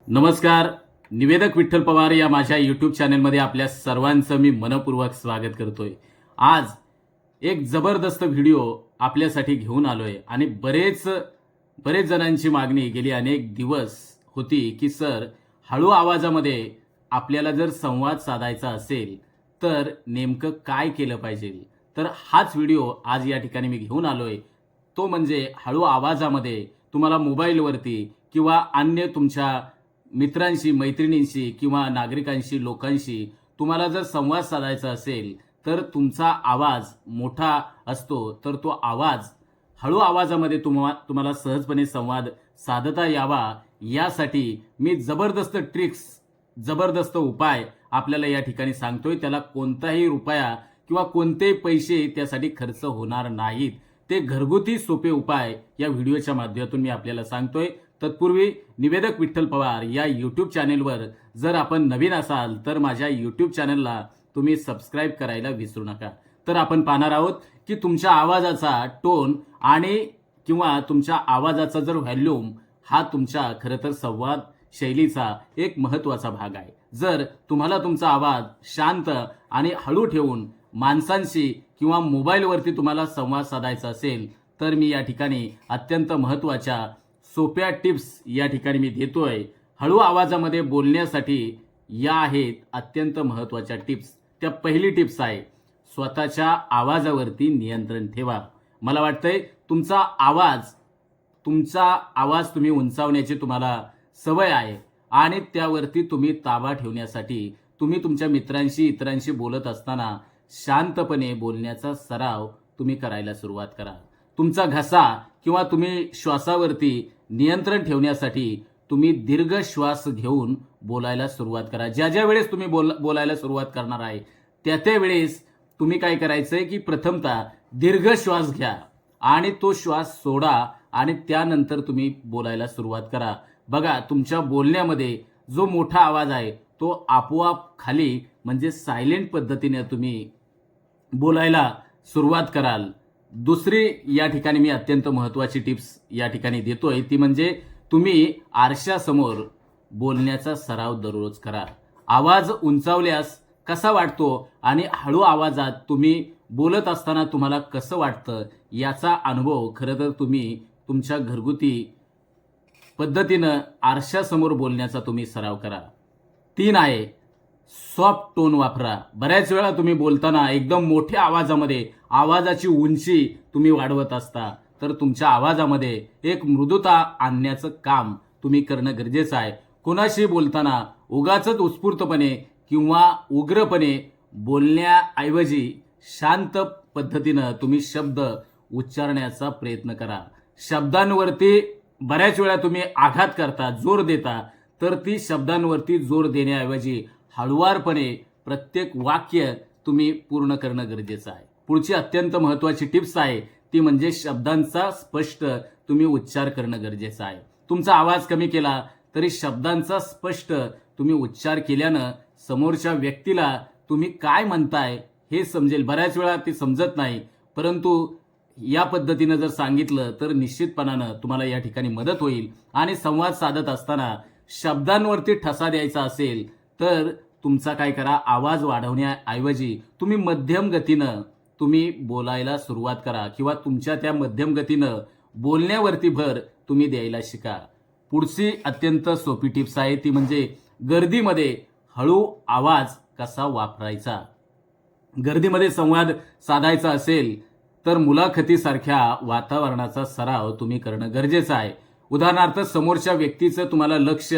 नमस्कार. निवेदक विठ्ठल पवार या माझ्या यूट्यूब चॅनलमध्ये आपल्या सर्वांचं मी मनपूर्वक स्वागत करतोय. आज एक जबरदस्त व्हिडिओ आपल्यासाठी घेऊन आलोय आणि बरेच जणांची मागणी गेली अनेक दिवस होती की सर, हळू आवाजामध्ये आपल्याला जर संवाद साधायचा असेल तर नेमकं काय केलं पाहिजे. तर हाच व्हिडिओ आज या ठिकाणी मी घेऊन आलोय. तो म्हणजे हळू आवाजामध्ये तुम्हाला मोबाईलवरती किंवा अन्य तुमच्या मित्रांशी, मैत्रिणींशी किंवा नागरिकांशी, लोकांशी तुम्हाला जर संवाद साधायचा असेल तर तुमचा आवाज मोठा असतो, तर तो आवाज हळू आवाजामध्ये तुम्हाला सहजपणे संवाद साधता यावा यासाठी मी जबरदस्त ट्रिक्स, जबरदस्त उपाय आपल्याला या ठिकाणी सांगतोय. त्याला कोणताही रुपया किंवा कोणतेही पैसे त्यासाठी खर्च होणार नाहीत. ते घरगुती सोपे उपाय या व्हिडिओच्या माध्यमातून मी आपल्याला सांगतोय. तत्पूर्वी निवेदक विठ्ठल पवार या यूट्यूब चॅनेलवर जर आपण नवीन असाल तर माझ्या यूट्यूब चॅनलला तुम्ही सबस्क्राईब करायला विसरू नका. तर आपण पाहणार आहोत की तुमच्या आवाजाचा टोन आणि किंवा तुमच्या आवाजाचा जर व्हॉल्यूम हा तुमच्या खरं तर संवाद शैलीचा एक महत्त्वाचा भाग आहे. जर तुम्हाला तुमचा आवाज शांत आणि हळू ठेवून माणसांशी किंवा मोबाईलवरती तुम्हाला संवाद साधायचा असेल तर मी या ठिकाणी अत्यंत महत्त्वाच्या सोप्या टिप्स या ठिकाणी मी देतोय. हळू आवाजामध्ये बोलण्यासाठी या आहेत अत्यंत महत्त्वाच्या टिप्स. त्या पहिली टिप्स आहे, स्वतःच्या आवाजावरती नियंत्रण ठेवा. मला वाटतंय तुमचा आवाज तुम्ही उंचावण्याची तुम्हाला सवय आहे आणि त्यावरती तुम्ही ताबा ठेवण्यासाठी तुम्ही तुमच्या मित्रांशी, इतरांशी बोलत असताना शांतपणे बोलण्याचा सराव तुम्ही करायला सुरुवात करा. तुमचा घसा किंवा तुम्ही श्वासावरती नियंत्रण ठेवण्यासाठी तुम्ही दीर्घ श्वास घेऊन बोलायला सुरुवात करा. ज्या वेळेस तुम्ही बोलायला सुरुवात करणार आहे त्या वेळेस तुम्ही काय करायचंय की प्रथमतः दीर्घ श्वास घ्या आणि तो श्वास सोडा आणि त्यानंतर तुम्ही बोलायला सुरुवात करा. बघा, तुमच्या बोलण्यामध्ये जो मोठा आवाज आहे तो आपोआप खाली म्हणजे सायलेंट पद्धतीने तुम्ही बोलायला सुरुवात कराल. दुसरी या ठिकाणी मी अत्यंत महत्त्वाची टिप्स या ठिकाणी देतोय, ती म्हणजे तुम्ही आरशासमोर बोलण्याचा सराव दररोज करा. आवाज उंचावल्यास कसा वाटतो आणि हळू आवाजात तुम्ही बोलत असताना तुम्हाला कसं वाटतं याचा अनुभव खरं तर तुम्ही तुमच्या घरगुती पद्धतीनं आरशासमोर बोलण्याचा तुम्ही सराव करा. 3 आहे, सॉफ्ट टोन वापरा. बऱ्याच वेळा तुम्ही बोलताना एकदम मोठ्या आवाजामध्ये आवाजाची उंची तुम्ही वाढवत असता, तर तुमच्या आवाजामध्ये एक मृदुता आणण्याचं काम तुम्ही करणं गरजेचं आहे. कोणाशी बोलताना उगाचच उत्स्फूर्तपणे किंवा उग्रपणे बोलण्याऐवजी शांत पद्धतीनं तुम्ही शब्द उच्चारण्याचा प्रयत्न करा. शब्दांवरती बऱ्याच वेळा तुम्ही आघात करता, जोर देता, तर ती शब्दांवरती जोर देण्याऐवजी हळुवारपणे प्रत्येक वाक्य तुम्ही पूर्ण करणं गरजेचं आहे. पुढची अत्यंत महत्त्वाची टिप्स आहे ती म्हणजे शब्दांचा स्पष्ट तुम्ही उच्चार करणं गरजेचं आहे. तुमचा आवाज कमी केला तरी शब्दांचा स्पष्ट तुम्ही उच्चार केल्यानं समोरच्या व्यक्तीला तुम्ही काय म्हणताय हे समजेल. बऱ्याच वेळा ते समजत नाही, परंतु या पद्धतीनं जर सांगितलं तर निश्चितपणानं तुम्हाला या ठिकाणी मदत होईल. आणि संवाद साधत असताना शब्दांवरती ठसा द्यायचा असेल तर तुमचा काय करा, आवाज वाढवण्याऐवजी तुम्ही मध्यम गतीनं तुम्ही बोलायला सुरुवात करा किंवा तुमच्या त्या मध्यम गतीनं बोलण्यावरती भर तुम्ही द्यायला शिका. पुढची अत्यंत सोपी टिप्स आहे ती म्हणजे गर्दीमध्ये हळू आवाज कसा वापरायचा. गर्दीमध्ये संवाद साधायचा असेल तर मुलाखतीसारख्या वातावरणाचा सराव तुम्ही करणं गरजेचं आहे. उदाहरणार्थ, समोरच्या व्यक्तीचं तुम्हाला लक्ष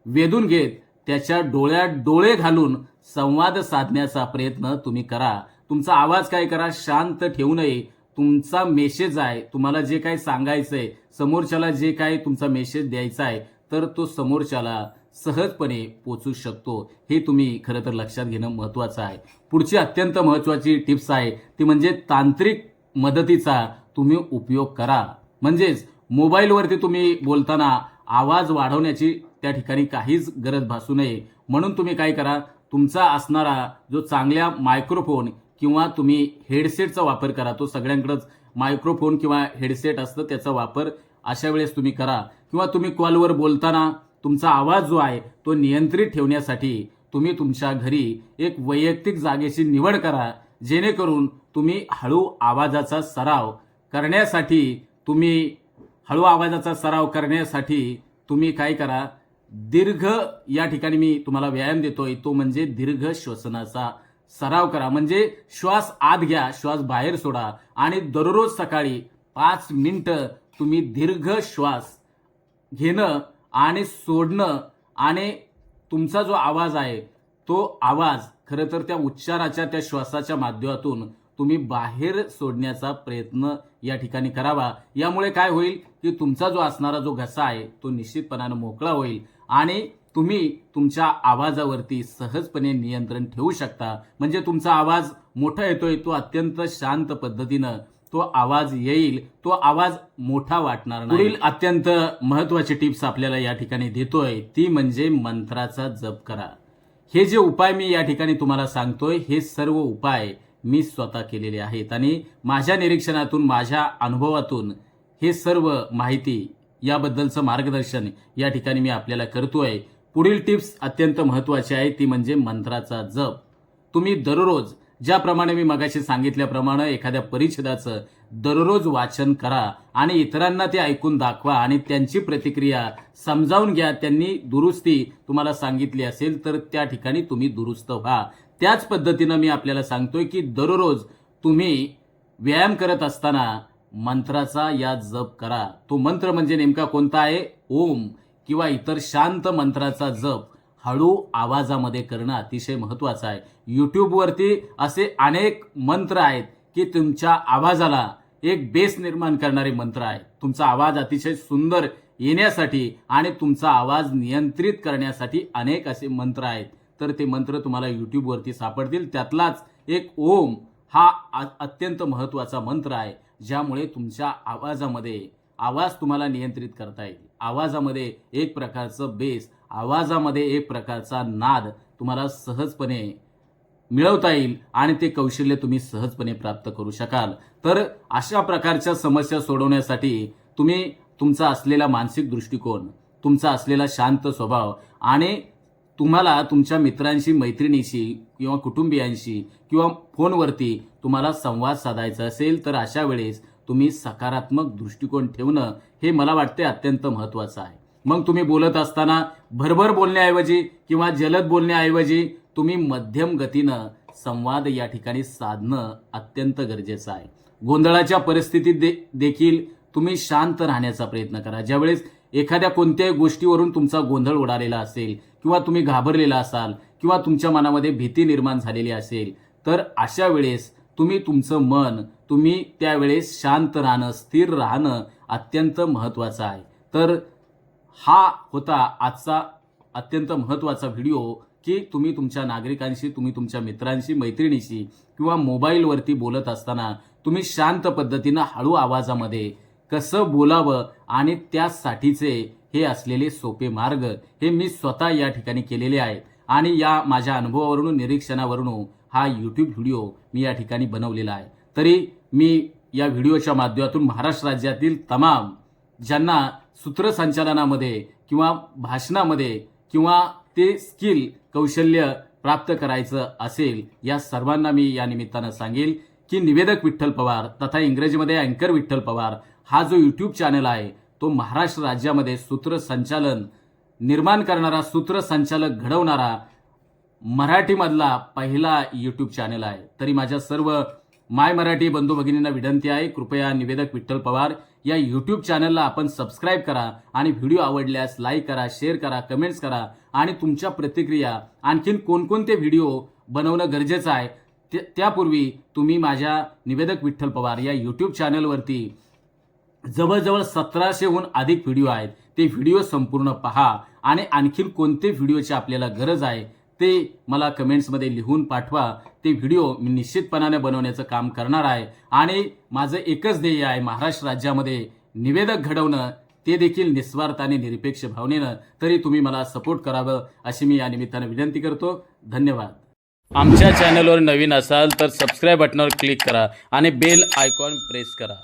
वेधून घेत त्याच्या डोळ्यात डोळे घालून संवाद साधण्याचा प्रयत्न तुम्ही करा. तुमचा आवाज काय करा, शांत ठेवू नये. तुमचा मेसेज आहे, तुम्हाला जे काही सांगायचंय, समोरच्याला जे काही तुमचा मेसेज द्यायचा आहे तर तो समोरच्याला सहजपणे पोचू शकतो. हे तुम्ही खरं तर लक्षात घेणं महत्त्वाचं आहे. पुढची अत्यंत महत्त्वाची टिप्स आहे ती म्हणजे तांत्रिक मदतीचा तुम्ही उपयोग करा. म्हणजेच मोबाईलवरती तुम्ही बोलताना आवाज वाढवण्याची त्या ठिकाणी काहीच गरज भासू नये. म्हणून तुम्ही काय करा, तुमचा असणारा जो चांगल्या मायक्रोफोन किंवा तुम्ही हेडसेटचा वापर करा. तो सगळ्यांकडेच मायक्रोफोन किंवा हेडसेट असतं, त्याचा वापर अशा वेळेस तुम्ही करा. किंवा तुम्ही कॉलवर बोलताना तुमचा आवाज जो आहे तो नियंत्रित ठेवण्यासाठी तुम्ही तुमच्या घरी एक वैयक्तिक जागेची निवड करा, जेणेकरून तुम्ही हळू आवाजाचा सराव करण्यासाठी तुम्ही काय करा, दीर्घ या ठिकाणी मी तुम्हाला व्यायाम देतोय तो म्हणजे दीर्घ श्वसनाचा सराव करा. म्हणजे श्वास आत घ्या, श्वास बाहेर सोडा आणि दररोज सकाळी 5 मिनिटं तुम्ही दीर्घ श्वास घेणं आणि सोडणं आणि तुमचा जो आवाज आहे तो आवाज खरं तर त्या उच्चाराच्या त्या श्वासाच्या माध्यमातून तुम्ही बाहेर सोडण्याचा प्रयत्न या ठिकाणी करावा. यामुळे काय होईल की तुमचा जो असणारा जो घसा आहे तो निश्चितपणाने मोकळा होईल आणि तुम्ही तुमच्या आवाजावरती सहजपणे नियंत्रण ठेवू शकता. म्हणजे तुमचा आवाज मोठा येतोय तो अत्यंत शांत पद्धतीनं तो आवाज येईल, तो आवाज मोठा वाटणार नाही. पुढील अत्यंत महत्वाची टिप्स आपल्याला या ठिकाणी देतोय ती म्हणजे मंत्राचा जप करा. हे जे उपाय मी या ठिकाणी तुम्हाला सांगतोय हे सर्व उपाय मी स्वतः केलेले आहेत आणि माझ्या निरीक्षणातून, माझ्या अनुभवातून हे सर्व माहिती याबद्दलचं मार्गदर्शन या ठिकाणी मी आपल्याला करतोय. पुढील टिप्स अत्यंत महत्वाची आहे ती म्हणजे मंत्राचा जप. तुम्ही दररोज ज्याप्रमाणे मी मगाशी सांगितल्याप्रमाणे एखाद्या परिच्छेदाचं दररोज वाचन करा आणि इतरांना ते ऐकून दाखवा आणि त्यांची प्रतिक्रिया समजावून घ्या. त्यांनी दुरुस्ती तुम्हाला सांगितली असेल तर त्या ठिकाणी तुम्ही दुरुस्त व्हा. त्याच पद्धतीनं मी आपल्याला सांगतोय की दररोज तुम्ही व्यायाम करत असताना मंत्राचा या जप करा. तो मंत्र म्हणजे नेमका कोणता आहे? ओम किंवा इतर शांत मंत्राचा जप हळू आवाजामध्ये करणं अतिशय महत्वाचं आहे. यूट्यूबवरती असे अनेक मंत्र आहेत की तुमच्या आवाजाला एक बेस निर्माण करणारे मंत्र आहेत. तुमचा आवाज अतिशय सुंदर येण्यासाठी आणि तुमचा आवाज नियंत्रित करण्यासाठी अनेक असे मंत्र आहेत. तर ते मंत्र तुम्हाला यूट्यूबवरती सापडतील. त्यातलाच एक ओम हा अत्यंत महत्वाचा मंत्र आहे, ज्यामुळे तुमच्या आवाज तुम्हाला नियंत्रित करता येईल. आवाजामध्ये एक प्रकारचं बेस, आवाजामध्ये एक प्रकारचा नाद तुम्हाला सहजपणे मिळवता येईल आणि ते कौशल्य तुम्ही सहजपणे प्राप्त करू शकाल. तर अशा प्रकारच्या समस्या सोडवण्यासाठी तुम्ही तुमचा असलेला मानसिक दृष्टिकोन, तुमचा असलेला शांत स्वभाव आणि तुम्हाला तुमच्या मित्रांशी, मैत्रिणीशी किंवा कुटुंबियांशी किंवा फोनवरती तुम्हाला संवाद साधायचा असेल तर अशा वेळेस तुम्ही सकारात्मक दृष्टिकोन ठेवणं हे मला वाटते अत्यंत महत्वाचं आहे. मग तुम्ही बोलत असताना भरभर बोलण्याऐवजी किंवा जलद बोलण्याऐवजी तुम्ही मध्यम गतीनं संवाद या ठिकाणी साधणं अत्यंत गरजेचं आहे. गोंधळाच्या परिस्थितीत देखील तुम्ही शांत राहण्याचा प्रयत्न करा. ज्यावेळेस एखाद्या कोणत्याही गोष्टीवरून तुमचा गोंधळ उडालेला असेल किंवा तुम्ही घाबरलेला असाल किंवा तुमच्या मनामध्ये भीती निर्माण झालेली असेल तर अशा वेळेस तुम्ही तुमचं मन तुम्ही त्यावेळेस शांत राहणं, स्थिर राहणं अत्यंत महत्वाचं आहे. तर हा होता आजचा अत्यंत महत्वाचा व्हिडिओ की तुम्ही तुमच्या नागरिकांशी, तुम्ही तुमच्या मित्रांशी, मैत्रिणीशी किंवा मोबाईलवरती बोलत असताना तुम्ही शांत पद्धतीनं हळू आवाजामध्ये कसं बोलावं आणि त्यासाठीचे हे असलेले सोपे मार्ग हे मी स्वतः या ठिकाणी केलेले आहेत आणि या माझ्या अनुभवावरून, निरीक्षणावरून हा यूट्यूब व्हिडिओ मी या ठिकाणी बनवलेला आहे. तरी मी या व्हिडिओच्या माध्यमातून महाराष्ट्र राज्यातील तमाम ज्यांना सूत्रसंचालनामध्ये किंवा भाषणामध्ये किंवा ते स्किल कौशल्य प्राप्त करायचं असेल या सर्वांना मी या निमित्तानं सांगेल की निवेदक विठ्ठल पवार तथा इंग्रजीमध्ये अँकर विठ्ठल पवार हा जो यूट्यूब चॅनल आहे तो महाराष्ट्र राज्यामध्ये सूत्रसंचालन निर्माण करणारा, सूत्रसंचालक घडवणारा मराठीमधला पहिला यूट्यूब चॅनल आहे. तरी माझ्या सर्व माय मराठी बंधू भगिनींना विनंती आहे, कृपया निवेदक विठ्ठल पवार या यूट्यूब चॅनलला आपण सबस्क्राईब करा आणि व्हिडिओ आवडल्यास लाईक करा, शेअर करा, कमेंट्स करा आणि तुमच्या प्रतिक्रिया आणखीन कोणकोणते व्हिडिओ बनवणं गरजेचं आहे त्यापूर्वी तुम्ही माझ्या निवेदक विठ्ठल पवार या यूट्यूब चॅनलवरती जवळजवळ 1700हून अधिक व्हिडिओ आहेत. ते व्हिडिओ संपूर्ण पहा आणि आणखीन कोणते व्हिडिओची आपल्याला गरज आहे ते मला कमेंट्समध्ये लिहून पाठवा. ते व्हिडिओ मी निश्चितपणाने बनवण्याचं काम करणार आहे आणि माझं एकच ध्येय आहे, महाराष्ट्र राज्यामध्ये निवेदक घडवणं, ते देखील निस्वार्थाने, निरपेक्ष भावनेनं. तरी तुम्ही मला सपोर्ट करावं अशी मी या निमित्तानं विनंती करतो. धन्यवाद. आमच्या चॅनलवर नवीन असाल तर सबस्क्राईब बटनावर क्लिक करा आणि बेल आयकॉन प्रेस करा.